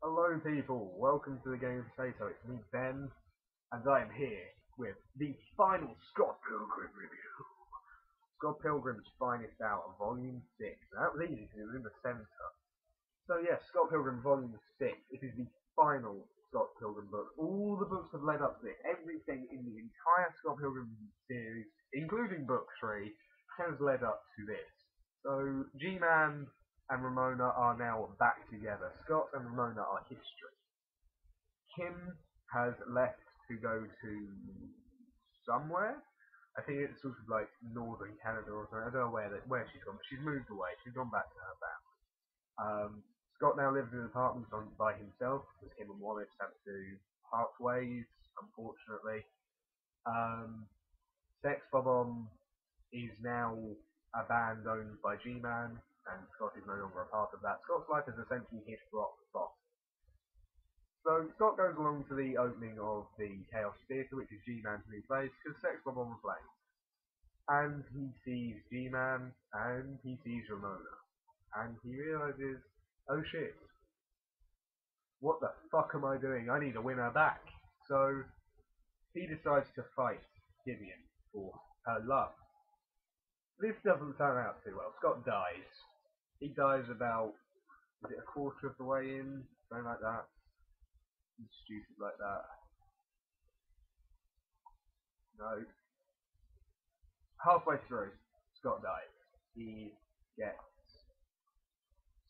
Hello people, welcome to the Game Potato. It's me Ben, and I am here with the final Scott Pilgrim review. Scott Pilgrim's Finest Hour, Volume 6. Now, that was easy because it was in the centre. So yes, Scott Pilgrim Volume 6. It is the final Scott Pilgrim book. All the books have led up to this. Everything in the entire Scott Pilgrim series, including book 3, has led up to this. So G-Man and Ramona are now back together. Scott and Ramona are history. Kim has left to go to somewhere. I think it's sort of like northern Canada or something. I don't know where she's gone, but she's moved away. She's gone back to her family. Scott now lives in an apartment by himself because Kim and Wallace have to part ways, unfortunately. Sex Bob-omb is now a band owned by G-Man, and Scott is no longer a part of that. Scott's life is essentially hit rock bottom. So Scott goes along to the opening of the Chaos Theatre, which is G-Man's new place, because Sex Bob-omb was playing. And he sees G-Man, and he sees Ramona. And he realizes, oh shit, what the fuck am I doing? I need to win her back. So he decides to fight Gideon for her love. This doesn't turn out too well. Scott dies. He dies about, is it a quarter of the way in? Something like that. Stupid like that. No. Halfway through, Scott dies. He gets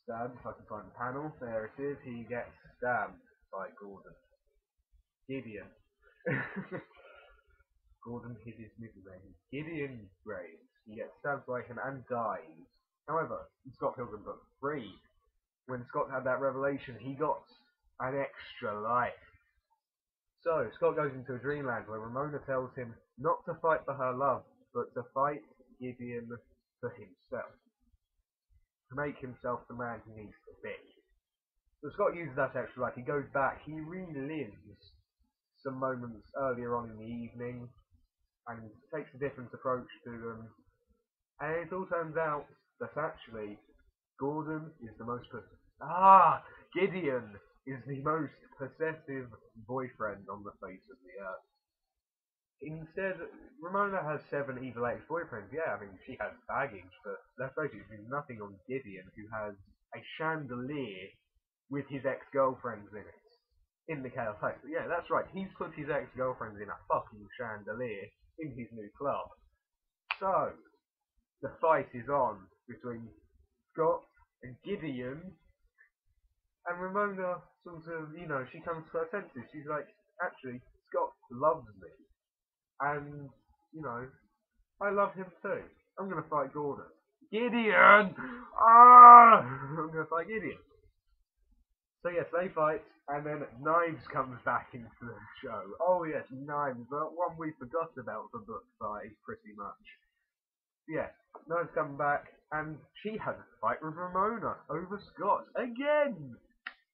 stabbed, if I can find the panel. There it is. He gets stabbed by Gordon. Gideon. Gordon hit his middle name. Gideon Graves. He gets stabbed by him and dies. However, in Scott Pilgrim Book 3, when Scott had that revelation, he got an extra life. So, Scott goes into a dreamland where Ramona tells him not to fight for her love, but to fight Gideon for himself. To make himself the man he needs to be. So Scott uses that extra life. He goes back, he relives some moments earlier on in the evening, and takes a different approach to them. And it all turns out that actually, Gideon is the most possessive boyfriend on the face of the earth. Instead, Ramona has 7 evil ex-boyfriends. Yeah, I mean, she has baggage, but let's face it, there's nothing on Gideon, who has a chandelier with his ex-girlfriends in it. In the Chaos House. But yeah, that's right, he's put his ex-girlfriends in a fucking chandelier in his new club. So, the fight is on between Scott and Gideon, and Ramona sort of, she comes to her senses. She's like, actually, Scott loves me, and, I love him too. I'm gonna fight Gordon. Gideon! I'm gonna fight Gideon. So yes, they fight, and then Knives comes back into the show. Oh yes, Knives, the one we forgot about for book 5, pretty much. Yes, Knives comes back, and she has a fight with Ramona over Scott again!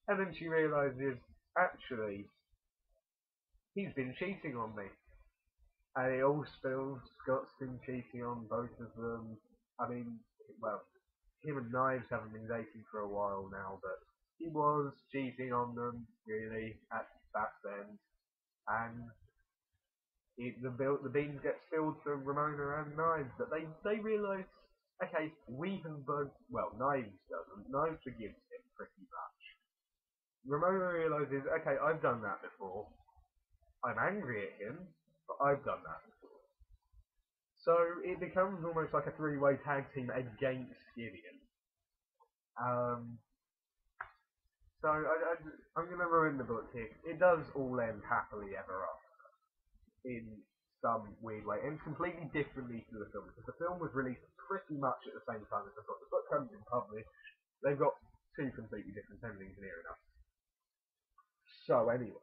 And then she realises, actually, he's been cheating on me. And it all spills. Scott's been cheating on both of them. I mean, well, him and Knives haven't been dating for a while now, but he was cheating on them, really, back then. And the beans get spilled for Ramona and Knives, but they realise, okay, we have both, well, Knives doesn't. Knives forgives him, pretty much. Ramona realises, okay, I've done that before. I'm angry at him, but I've done that before. So it becomes almost like a 3-way tag team against Gideon. So I'm going to ruin the book here. It does all end happily ever after, in some weird way, and completely differently to the film, because the film was released pretty much at the same time as the book. The book comes in published. They've got 2 completely different endings near enough. So anyway,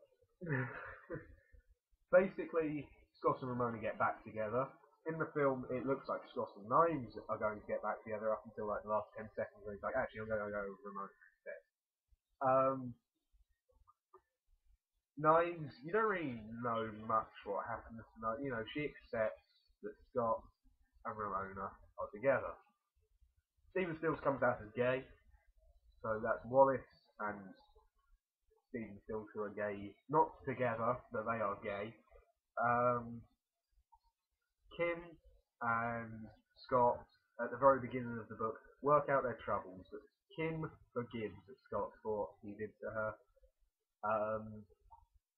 basically, Scott and Ramona get back together. In the film, it looks like Scott and Knives are going to get back together up until like the last 10 seconds where he's like, actually, I'm going to go with Ramona instead. Knives, you don't really know much what happens to Knives. She accepts that Scott and Ramona are together. Stephen Stills comes out as gay, so that's Wallace and Steve and Stilter are gay, not together, but they are gay. Kim and Scott, at the very beginning of the book, work out their troubles. Kim forgives Scott for what he did to her.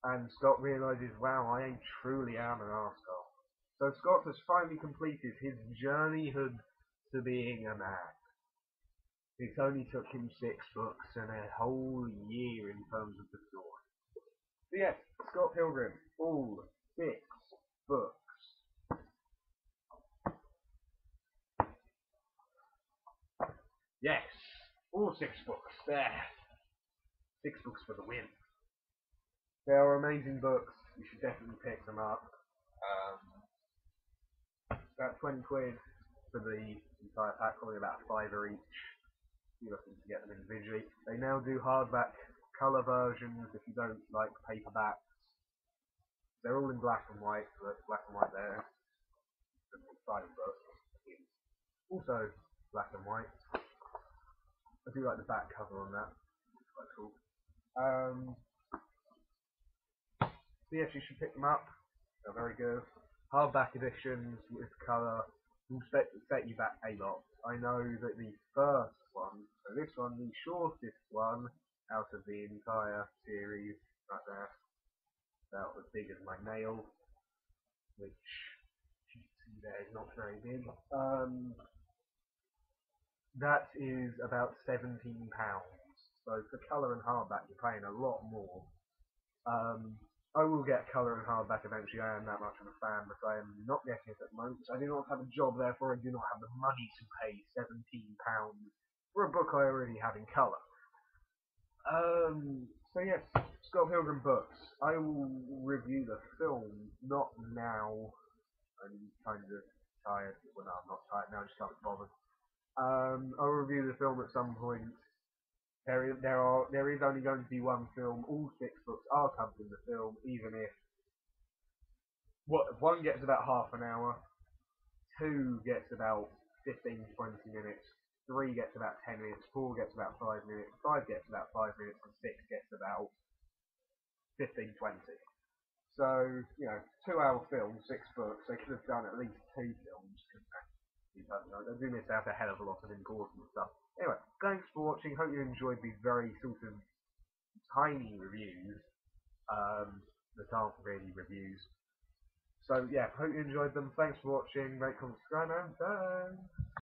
And Scott realizes, wow, I ain't truly am an arsehole. So Scott has finally completed his journeyhood to being a man. It only took him 6 books and a whole year in terms of the story. So yes, Scott Pilgrim, all 6 books. Yes, all 6 books. There. 6 books for the win. They are amazing books. You should definitely pick them up. About 20 quid for the entire pack, probably about a fiver each. If you're looking to get them individually. They now do hardback colour versions if you don't like paperbacks. They're all in black and white, so that's black and white there. The exciting book is also black and white. I do like the back cover on that. It's quite cool. So yes, you should pick them up. They're very good. Hardback editions with colour will set you back a lot. I know that the first one, so this one, the shortest one out of the entire series, right there, about as big as my nail, which you can see there is not very big. That is about £17. So for colour and hardback, you're paying a lot more. I will get colour and hardback eventually. I am that much of a fan, but I am not getting it at the moment. I do not have a job, therefore I do not have the money to pay £17 for a book I already have in colour. So yes, Scott Pilgrim books. I will review the film, not now. I'm kind of tired. Well, no, I'm not tired now. I just can't be bothered. I'll review the film at some point. There is only going to be one film. All 6 books are covered in the film, even if one gets about half an hour, 2 gets about 15 to 20 minutes, 3 gets about 10 minutes, 4 gets about 5 minutes, 5 gets about 5 minutes, and 6 gets about 15, 20. So, 2-hour film, 6 books. They could have done at least 2 films. They do miss out a hell of a lot of important stuff. Anyway, thanks for watching. Hope you enjoyed these very sort of tiny reviews that aren't really reviews. So yeah, hope you enjoyed them. Thanks for watching. Rate, comment, subscribe, and bye.